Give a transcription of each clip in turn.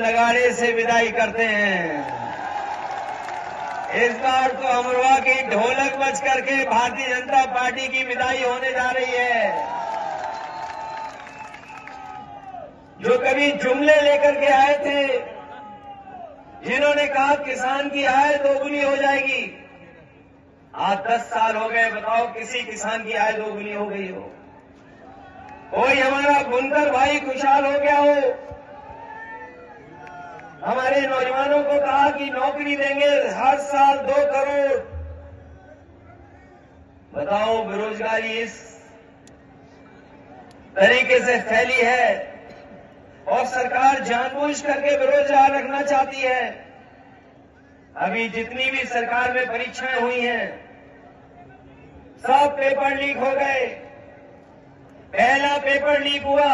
नगाड़े से विदाई करते हैं। इस बार तो अमरवा की ढोलक बज करके भारतीय जनता पार्टी की विदाई होने जा रही है। जो कभी जुमले लेकर के आए थे, जिन्होंने कहा किसान की आय दोगुनी हो जाएगी, आज 10 साल हो गए, बताओ किसी किसान की आय दोगुनी हो गई हो? कोई हमारा बुनकर भाई खुशहाल हो गया हो? हमारे नौजवानों को कहा कि नौकरी देंगे हर साल 2 करोड़। बताओ बेरोजगारी इस तरीके से फैली है और सरकार जानबूझ करके बेरोजगार रखना चाहती है। अभी जितनी भी सरकार में परीक्षाएं हुई हैं, सब पेपर लीक हो गए। पहला पेपर लीक हुआ,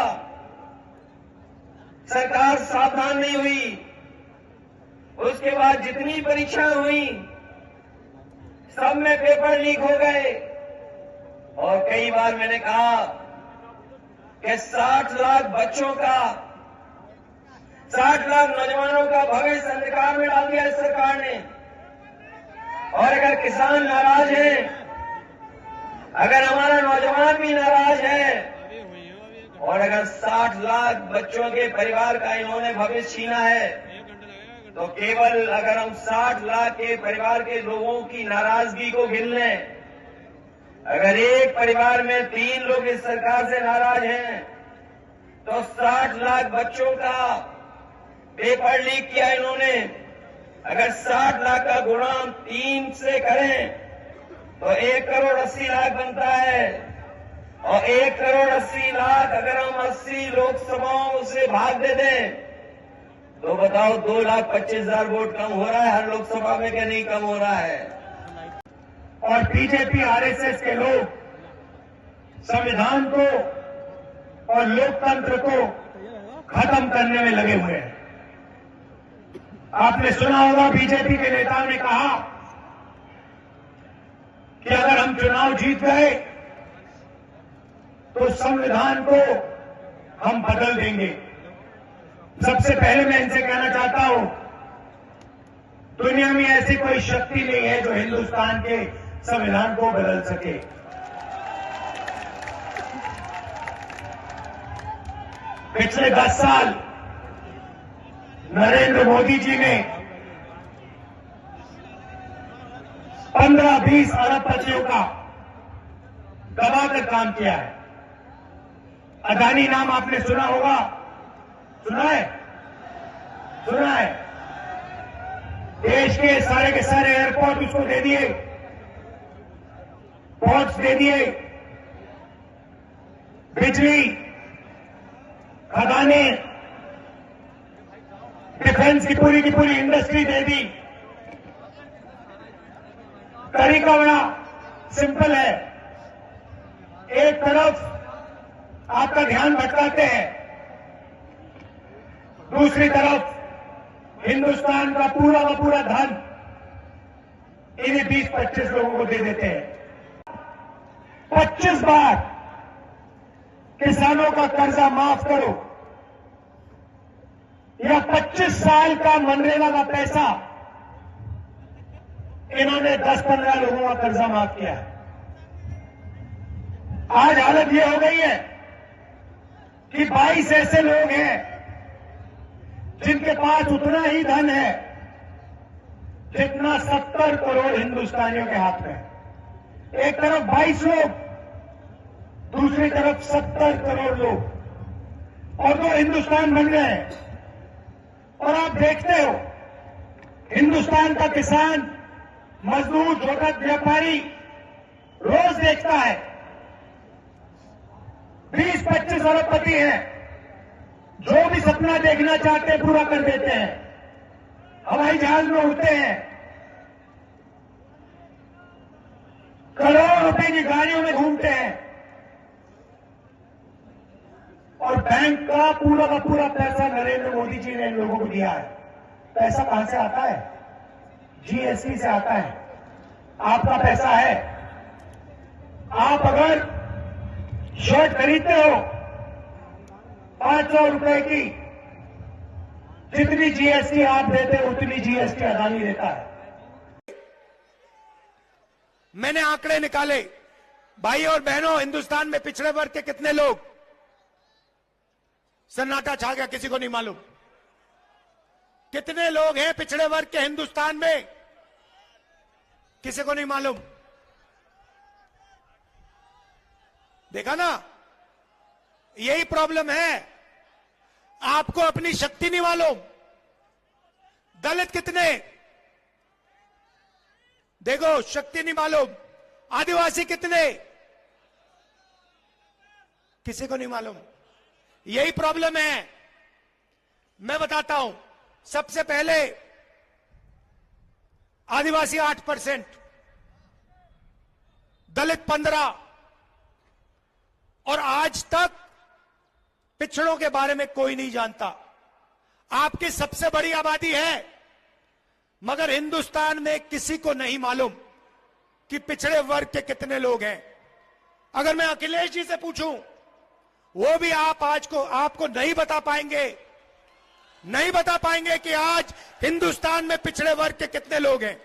सरकार सावधान नहीं हुई। उसके बाद जितनी परीक्षाएं हुई, सब में पेपर लीक हो गए। और कई बार मैंने कहा कि 60 लाख बच्चों का, 60 लाख नौजवानों का भविष्य अंधकार में डाल दिया इस सरकार ने। और अगर किसान नाराज हैं, अगर हमारा नौजवान भी नाराज है, और अगर 60 लाख बच्चों के परिवार का इन्होंने भविष्य छीना है, तो केवल अगर हम 60 लाख के परिवार के लोगों की नाराजगी को गिन लें, अगर एक परिवार में 3 लोग इस सरकार से नाराज हैं, तो 60 लाख बच्चों का पेपर लीक किया इन्होंने। अगर 60 लाख का गुणा 3 से करें तो 1 करोड़ 80 लाख बनता है। और 1 करोड़ 80 लाख अगर हम 80 लोकसभाओं से भाग दे दें, तो बताओ 2,25,000 वोट कम हो रहा है हर लोकसभा में, क्या नहीं कम हो रहा है? और बीजेपी आरएसएस के लोग संविधान को और लोकतंत्र को खत्म करने में लगे हुए हैं। आपने सुना होगा बीजेपी के नेताओं ने कहा कि अगर हम चुनाव जीत गए तो संविधान को हम बदल देंगे। सबसे पहले मैं इनसे कहना चाहता हूं, दुनिया में ऐसी कोई शक्ति नहीं है जो हिंदुस्तान के संविधान को बदल सके। पिछले 10 साल नरेंद्र मोदी जी ने 15-20 अरबपतियों का दबाकर काम किया है। अदानी नाम आपने सुना होगा, सुना है? सुना है? देश के सारे एयरपोर्ट उसको दे दिए, पोर्ट्स दे दिए, बिजली, खदानें, डिफेंस की पूरी इंडस्ट्री दे दी। तरीका बड़ा सिंपल है। एक तरफ आपका ध्यान भटकाते हैं, दूसरी तरफ हिंदुस्तान का पूरा धन इन्हीं 20-25 लोगों को दे देते हैं। 25 बार किसानों का कर्जा माफ करो, या 25 साल का मनरेगा का पैसा इन्होंने 10-15 लोगों का कर्जा माफ किया है। आज हालत ये हो गई है कि 22 ऐसे लोग हैं जिनके पास उतना ही धन है जितना 70 करोड़ हिंदुस्तानियों के हाथ में है। एक तरफ 22 लोग, दूसरी तरफ 70 करोड़ लोग, और दो हिंदुस्तान बन गए हैं। और आप देखते हो, हिंदुस्तान का किसान, मजदूर, छोटा व्यापारी रोज देखता है 20-25 अरबपति हैं, जो भी सपना देखना चाहते हैं पूरा कर देते हैं। हवाई जहाज में उड़ते हैं, करोड़ों रुपए की गाड़ियों में घूमते हैं, और बैंक का पूरा पैसा नरेंद्र मोदी जी ने इन लोगों को दिया है। पैसा कहां से आता है? जीएसटी से आता है। आपका पैसा है। आप अगर शर्ट खरीदते हो 500 रुपए की, जितनी जीएसटी आप देते हैं उतनी जीएसटी अदानी देता है। मैंने आंकड़े निकाले, भाई और बहनों, हिंदुस्तान में पिछड़े वर्ग के कितने लोग, सन्नाटा छा गया, किसी को नहीं मालूम कितने लोग हैं पिछड़े वर्ग के हिंदुस्तान में, किसी को नहीं मालूम। देखा ना, यही प्रॉब्लम है, आपको अपनी शक्ति नहीं मालूम। दलित कितने, देखो शक्ति नहीं मालूम। आदिवासी कितने, किसी को नहीं मालूम। यही प्रॉब्लम है। मैं बताता हूं, सबसे पहले आदिवासी 8%, दलित 15%, और आज तक पिछड़ों के बारे में कोई नहीं जानता। आपकी सबसे बड़ी आबादी है, मगर हिंदुस्तान में किसी को नहीं मालूम कि पिछड़े वर्ग के कितने लोग हैं। अगर मैं अखिलेश जी से पूछूं, वो भी आपको नहीं बता पाएंगे कि आज हिंदुस्तान में पिछड़े वर्ग के कितने लोग हैं।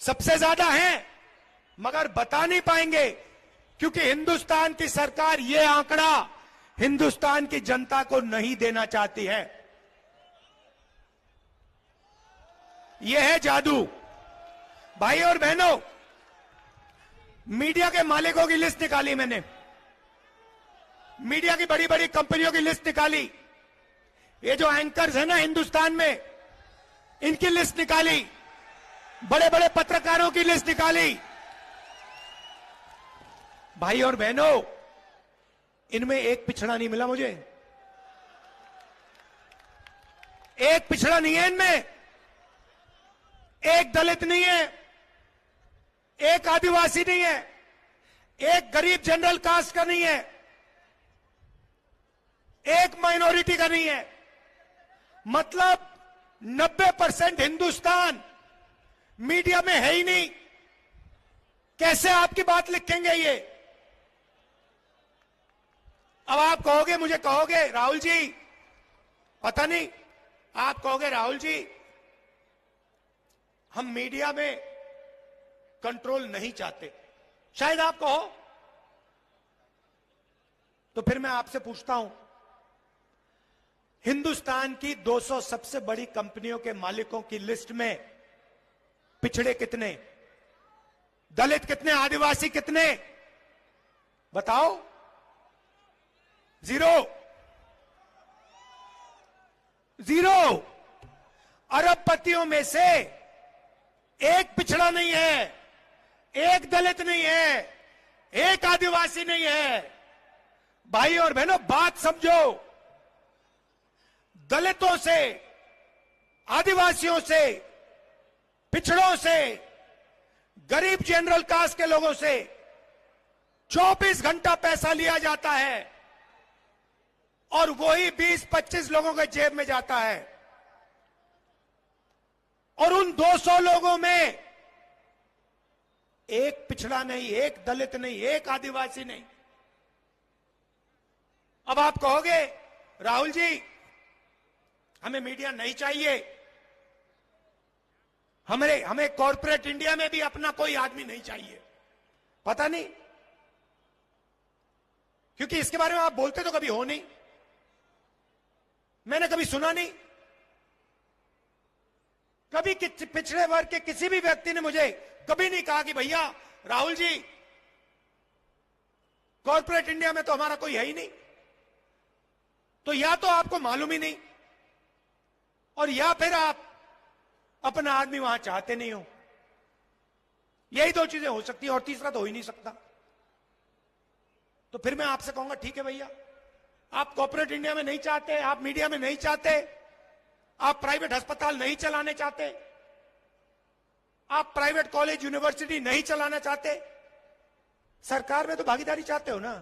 सबसे ज्यादा हैं, मगर बता नहीं पाएंगे, क्योंकि हिंदुस्तान की सरकार ये आंकड़ा हिंदुस्तान की जनता को नहीं देना चाहती है। यह है जादू। भाई और बहनों, मीडिया के मालिकों की लिस्ट निकाली मैंने, मीडिया की बड़ी बड़ी कंपनियों की लिस्ट निकाली, ये जो एंकर्स हैं ना हिंदुस्तान में, इनकी लिस्ट निकाली, बड़े बड़े पत्रकारों की लिस्ट निकाली। भाई और बहनों, इनमें एक पिछड़ा नहीं मिला मुझे, एक पिछड़ा नहीं है इनमें, एक दलित नहीं है, एक आदिवासी नहीं है, एक गरीब जनरल कास्ट का नहीं है, एक माइनॉरिटी का नहीं है। मतलब 90% हिंदुस्तान मीडिया में है ही नहीं। कैसे आपकी बात लिखेंगे ये? अब आप कहोगे, मुझे कहोगे राहुल जी, पता नहीं, आप कहोगे राहुल जी हम मीडिया में कंट्रोल नहीं चाहते, शायद आप कहो। तो फिर मैं आपसे पूछता हूं, हिंदुस्तान की 200 सबसे बड़ी कंपनियों के मालिकों की लिस्ट में पिछड़े कितने, दलित कितने, आदिवासी कितने, बताओ? जीरो। अरबपतियों में से एक पिछड़ा नहीं है, एक दलित नहीं है, एक आदिवासी नहीं है। भाई और बहनों, बात समझो। दलितों से, आदिवासियों से, पिछड़ों से, गरीब जनरल कास्ट के लोगों से 24 घंटा पैसा लिया जाता है और वही 20-25 लोगों के जेब में जाता है। और उन 200 लोगों में एक पिछड़ा नहीं, एक दलित नहीं, एक आदिवासी नहीं। अब आप कहोगे राहुल जी हमें मीडिया नहीं चाहिए, हमें कॉर्पोरेट इंडिया में भी अपना कोई आदमी नहीं चाहिए। पता नहीं, क्योंकि इसके बारे में आप बोलते तो कभी हो नहीं, मैंने कभी सुना नहीं। कभी पिछड़े वर्ग के किसी भी व्यक्ति ने मुझे कभी नहीं कहा कि भैया राहुल जी कॉर्पोरेट इंडिया में तो हमारा कोई है ही नहीं। तो या तो आपको मालूम ही नहीं, और या फिर आप अपना आदमी वहां चाहते नहीं हो। यही दो चीजें हो सकती है, और तीसरा तो हो ही नहीं सकता। तो फिर मैं आपसे कहूंगा ठीक है भैया, आप कॉर्पोरेट इंडिया में नहीं चाहते, आप मीडिया में नहीं चाहते, आप प्राइवेट अस्पताल नहीं चलाने चाहते, आप प्राइवेट कॉलेज यूनिवर्सिटी नहीं चलाना चाहते, सरकार में तो भागीदारी चाहते हो ना।